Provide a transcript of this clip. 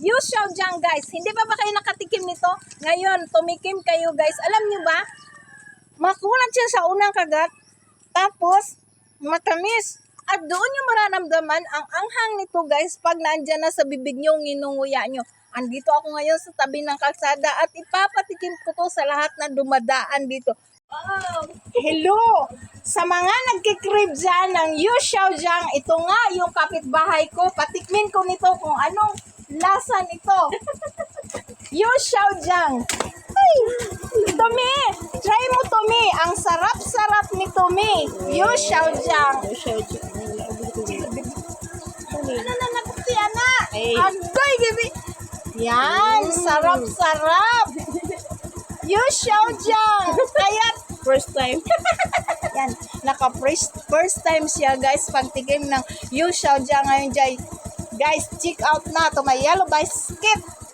Yu Xiaojiang guys. Hindi pa ba kayo nakatikim nito? Ngayon, tumikim kayo guys. Alam nyo ba? Makulat siya sa unang kagat. Tapos, matamis. At doon nyo mararamdaman ang anghang nito guys pag naandyan na sa bibig nyo, nginunguya nyo. Andito ako ngayon sa tabi ng kalsada at ipapatikim ko to sa lahat na dumadaan dito. Hello! Sa mga nagkikrib dyan ng Yu Xiaojiang, ito nga yung kapitbahay ko. Patikmin ko nito kung anong lasa nito. Yu Xiaojiang. Ay! Tomi! Try mo, Tomi! Ang sarap-sarap ni Tomi. Yu Xiaojiang. Ano na nakuti, anak? Agoy, gibi! Yan! Sarap-sarap! Yu Xiaojiang. Kaya First time. yan, first time siya guys pagtikim ng Yu Xiaojiang ngayon guys. Check out na to my Yellow Biscuit.